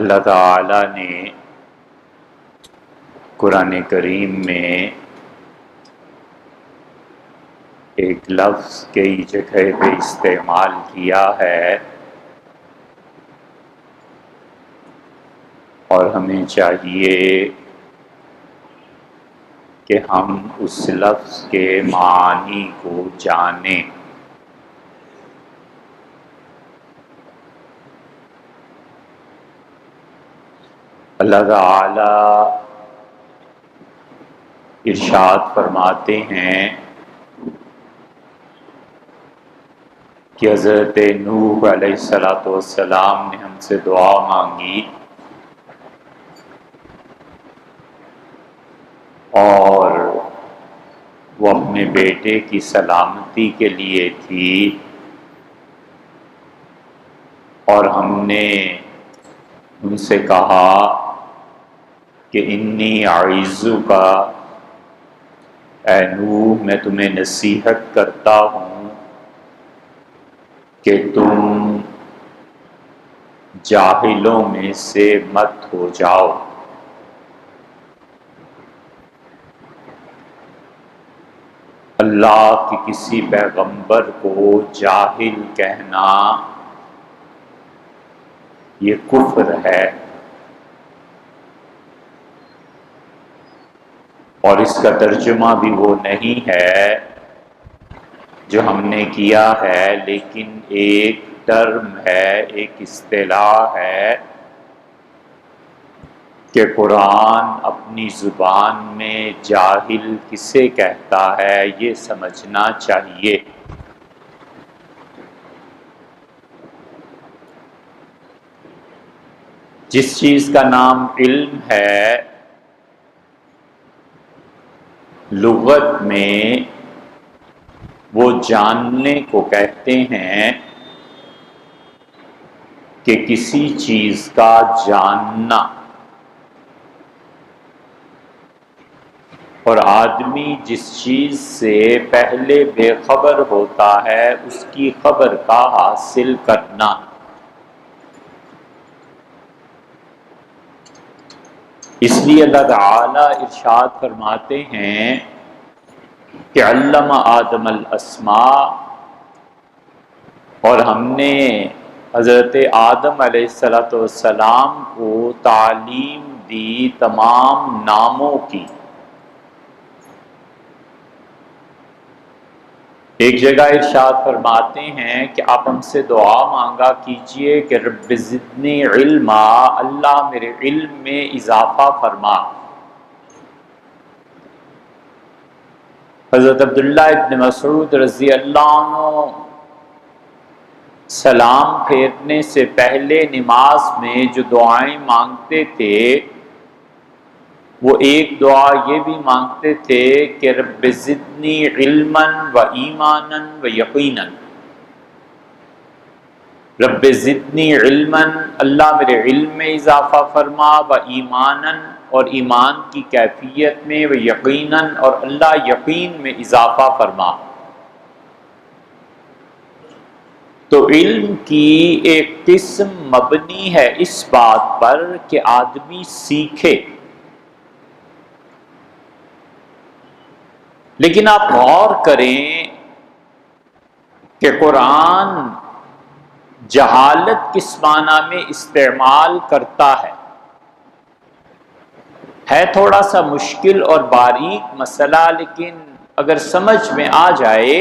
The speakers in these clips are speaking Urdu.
اللہ تعالی نے قرآن کریم میں ایک لفظ کئی جگہ پہ استعمال کیا ہے، اور ہمیں چاہیے کہ ہم اس لفظ کے معانی کو جانیں۔ اللہ تعالی ارشاد فرماتے ہیں کہ حضرت نوح علیہ السلام نے ہم سے دعا مانگی اور وہ اپنے بیٹے کی سلامتی کے لیے تھی، اور ہم نے ان سے کہا کہ انی اعیذک، اے نوح میں تمہیں نصیحت کرتا ہوں کہ تم جاہلوں میں سے مت ہو جاؤ۔ اللہ کے کسی پیغمبر کو جاہل کہنا یہ کفر ہے، اور اس کا ترجمہ بھی وہ نہیں ہے جو ہم نے کیا ہے، لیکن ایک ٹرم ہے، ایک اصطلاح ہے کہ قرآن اپنی زبان میں جاہل کسے کہتا ہے یہ سمجھنا چاہیے۔ جس چیز کا نام علم ہے، لغت میں وہ جاننے کو کہتے ہیں کہ کسی چیز کا جاننا، اور آدمی جس چیز سے پہلے بے خبر ہوتا ہے اس کی خبر کا حاصل کرنا۔ اس لیے اللہ تعالی ارشاد فرماتے ہیں کہ علم آدم الاسماء، اور ہم نے حضرت آدم علیہ السلام کو تعلیم دی تمام ناموں کی۔ ایک جگہ ارشاد فرماتے ہیں کہ آپ ہم سے دعا مانگا کیجئے کہ رب زدنی علما، اللہ میرے علم میں اضافہ فرما۔ حضرت عبداللہ ابن مسعود رضی اللہ عنہ سلام پھیرنے سے پہلے نماز میں جو دعائیں مانگتے تھے، وہ ایک دعا یہ بھی مانگتے تھے کہ رب زدنی علما و ایمانا و یقینا۔ رب زدنی علما، اللہ میرے علم میں اضافہ فرما، و ایمانا، اور ایمان کی کیفیت میں، و یقینا، اور اللہ یقین میں اضافہ فرما۔ تو علم کی ایک قسم مبنی ہے اس بات پر کہ آدمی سیکھے، لیکن آپ غور کریں کہ قرآن جہالت کس معنی میں استعمال کرتا ہے تھوڑا سا مشکل اور باریک مسئلہ، لیکن اگر سمجھ میں آ جائے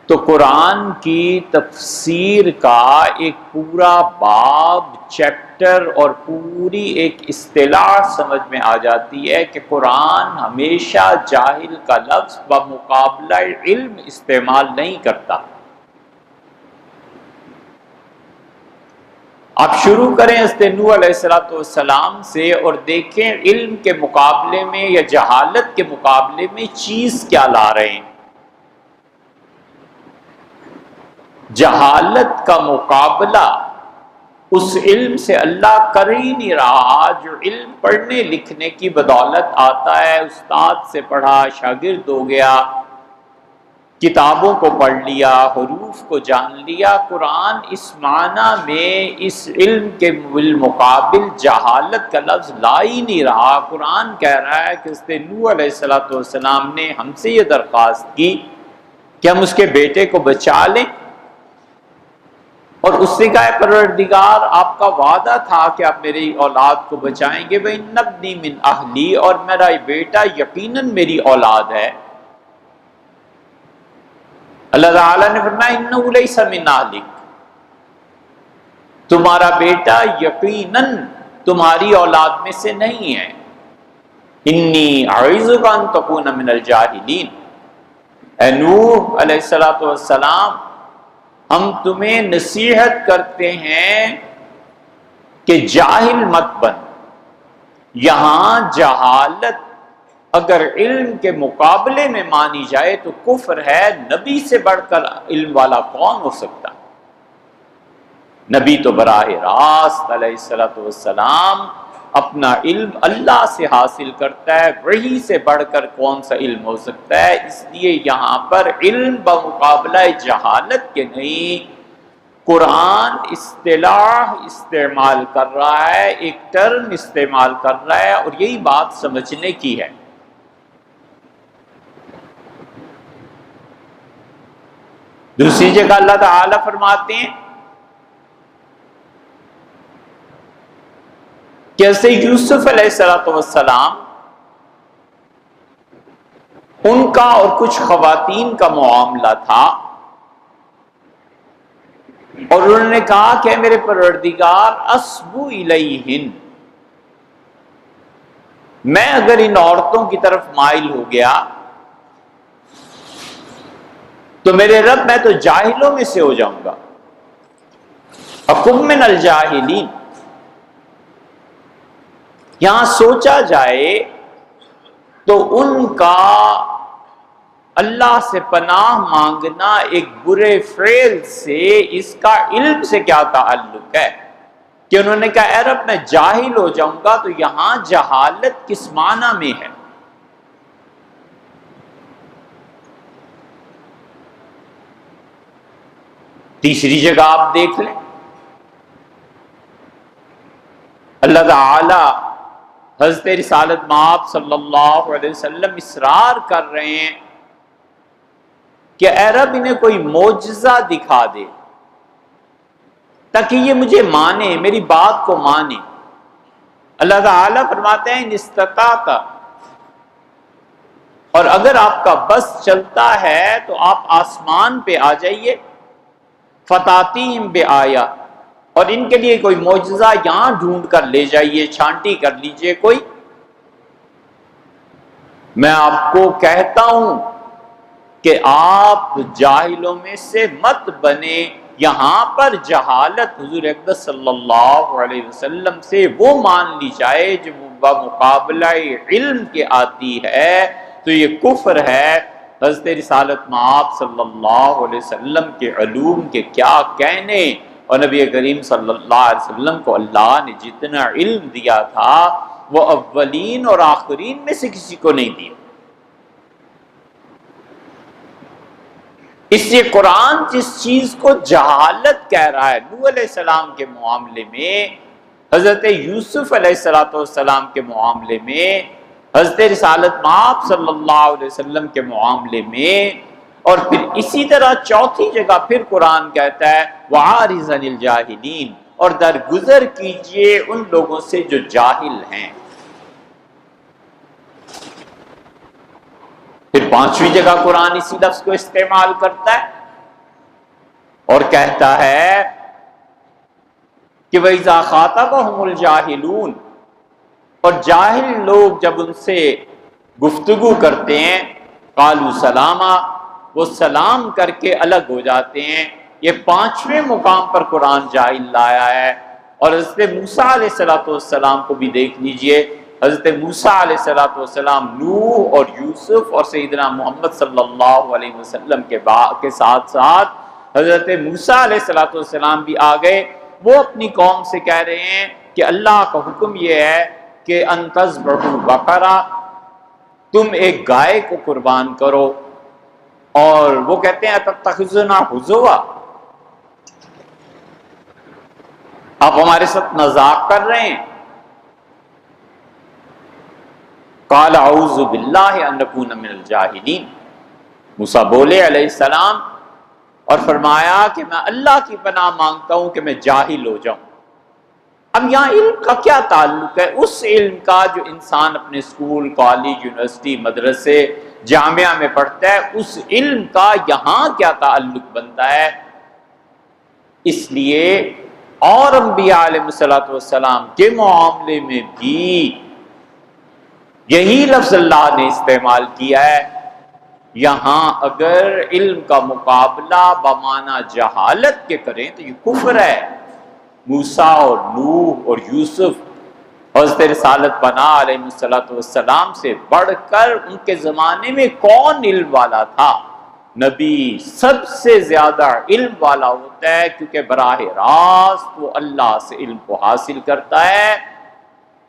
تو قرآن کی تفسیر کا ایک پورا باب، چیپٹر اور پوری ایک اصطلاح سمجھ میں آ جاتی ہے کہ قرآن ہمیشہ جاہل کا لفظ بمقابلہ علم استعمال نہیں کرتا۔ آپ شروع کریں حضرت نوح علیہ السلام سے اور دیکھیں علم کے مقابلے میں یا جہالت کے مقابلے میں چیز کیا لا رہے ہیں۔ جہالت کا مقابلہ اس علم سے اللہ کر ہی نہیں رہا جو علم پڑھنے لکھنے کی بدولت آتا ہے، استاد سے پڑھا، شاگرد ہو گیا، کتابوں کو پڑھ لیا، حروف کو جان لیا، قرآن اس معنی میں اس علم کے بالمقابل جہالت کا لفظ لا ہی نہیں رہا۔ قرآن کہہ رہا ہے کہ حضرت نوح علیہ السلام نے ہم سے یہ درخواست کی کہ ہم اس کے بیٹے کو بچا لیں، اور اس سے کہا ہے پروردگار آپ کا وعدہ تھا کہ آپ میری اولاد کو بچائیں گے، وَإِنَّ ابْنِي مِنْ أَهْلِي، اور میرا بیٹا یقیناً میری اولاد ہے۔ اللہ تعالیٰ نے فرمایا إِنَّهُ لَيْسَ مِنْ أَهْلِكَ، تمہارا بیٹا یقیناً تمہاری اولاد میں سے نہیں ہے۔ إِنِّي أَعِظُكَ أَن تَكُونَ مِنَ الْجَاهِلِينَ، اے نوح علیہ السلام، ہم تمہیں نصیحت کرتے ہیں کہ جاہل مت بن۔ یہاں جہالت اگر علم کے مقابلے میں مانی جائے تو کفر ہے۔ نبی سے بڑھ کر علم والا کون ہو سکتا؟ نبی تو براہ راست علیہ السلام اپنا علم اللہ سے حاصل کرتا ہے، وحی سے بڑھ کر کون سا علم ہو سکتا ہے؟ اس لیے یہاں پر علم بمقابلہ جہالت کے نہیں، قرآن اصطلاح استعمال کر رہا ہے، ایک ٹرم استعمال کر رہا ہے، اور یہی بات سمجھنے کی ہے۔ دوسری جگہ اللہ تعالیٰ فرماتے ہیں کہ حضرت یوسف علیہ السلام ان کا اور کچھ خواتین کا معاملہ تھا، اور انہوں نے کہا کہ میرے پروردگار اسبو الیہن، میں اگر ان عورتوں کی طرف مائل ہو گیا تو میرے رب میں تو جاہلوں میں سے ہو جاؤں گا، اکن من الجاہلین۔ یہاں سوچا جائے تو ان کا اللہ سے پناہ مانگنا ایک برے فعل سے اس کا علم سے کیا تعلق ہے کہ انہوں نے کہا اے رب میں جاہل ہو جاؤں گا، تو یہاں جہالت کس معنی میں ہے؟ تیسری جگہ آپ دیکھ لیں، اللہ تعالی حضرت رسالت مآب صلی اللہ علیہ وسلم اصرار کر رہے ہیں کہ اے رب انہیں کوئی معجزہ دکھا دے تاکہ یہ مجھے مانے، میری بات کو مانے۔ اللہ تعالیٰ فرماتے ہیں ان استطاعت، اور اگر آپ کا بس چلتا ہے تو آپ آسمان پہ آ جائیے، فتاتیم بآیہ، اور ان کے لیے کوئی معجزہ یہاں ڈھونڈ کر لے جائیے، چھانٹی کر لیجئے کوئی۔ میں آپ کو کہتا ہوں کہ آپ جاہلوں میں سے مت بنے۔ یہاں پر جہالت حضور اقدس صلی اللہ علیہ وسلم سے وہ مان لی جائے جو بمقابلہ علم کے آتی ہے تو یہ کفر ہے۔ حضرت رسالت مآب صلی اللہ علیہ وسلم کے علوم کے کیا کہنے، اور نبی کریم صلی اللہ علیہ وسلم کو اللہ نے جتنا علم دیا تھا وہ اولین اور آخرین میں سے کسی کو نہیں دیا۔ اس لیے قرآن جس چیز کو جہالت کہہ رہا ہے، نوح علیہ السلام کے معاملے میں، حضرت یوسف علیہ السلام کے معاملے میں، حضرت رسالت مآب صلی اللہ علیہ وسلم کے معاملے میں، اور پھر اسی طرح چوتھی جگہ پھر قرآن کہتا ہے وَعَارِضْ عَنِ الْجَاهِلِينَ، اور درگزر کیجئے ان لوگوں سے جو جاہل ہیں۔ پھر پانچویں جگہ قرآن اسی لفظ کو استعمال کرتا ہے اور کہتا ہے کہ وَإِذَا خَاطَبَهُمُ الْجَاهِلُونَ، اور جاہل لوگ جب ان سے گفتگو کرتے ہیں قَالُوا سَلَامًا، وہ سلام کر کے الگ ہو جاتے ہیں۔ یہ پانچویں مقام پر قرآن جاہل لایا ہے۔ اور حضرت موسیٰ علیہ السلام کو بھی دیکھ لیجئے، حضرت موسیٰ علیہ السلام نوح اور یوسف اور سیدنا محمد صلی اللہ علیہ وسلم کے ساتھ ساتھ حضرت موسیٰ علیہ السلام بھی آ گئے۔ وہ اپنی قوم سے کہہ رہے ہیں کہ اللہ کا حکم یہ ہے کہ ان تذبحوا بقرہ، تم ایک گائے کو قربان کرو۔ اور وہ کہتے ہیں تتخذنا ہزوا، آپ ہمارے ساتھ مذاق کر رہے ہیں. قال اعوذ باللہ ان نکون من الجاہلین، موسیٰ بولے علیہ السلام اور فرمایا کہ میں اللہ کی پناہ مانگتا ہوں کہ میں جاہل ہو جاؤں. اب یہاں علم کا کیا تعلق ہے؟ اس علم کا جو انسان اپنے اسکول، کالج، یونیورسٹی، مدرسے، جامعہ میں پڑھتا ہے، اس علم کا یہاں کیا تعلق بنتا ہے؟ اس لیے اور انبیاء علیہ الصلوۃ والسلام کے معاملے میں بھی یہی لفظ اللہ نے استعمال کیا ہے. یہاں اگر علم کا مقابلہ بمعنی جہالت کے کریں تو یہ کفر ہے. موسیٰ اور نوح اور یوسف، حضرت رسالت پناہ علیہ الصلوۃ والسلام سے بڑھ کر ان کے زمانے میں کون علم والا تھا؟ نبی سب سے زیادہ علم والا ہوتا ہے، کیونکہ براہ راست وہ اللہ سے علم کو حاصل کرتا ہے.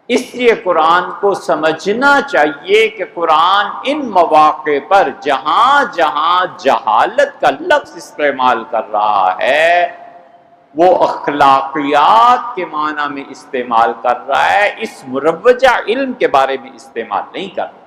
اس لیے قرآن کو سمجھنا چاہیے کہ قرآن ان مواقع پر جہاں جہاں جہالت کا لفظ استعمال کر رہا ہے وہ اخلاقیات کے معنی میں استعمال کر رہا ہے، اس مروجہ علم کے بارے میں استعمال نہیں کر رہا.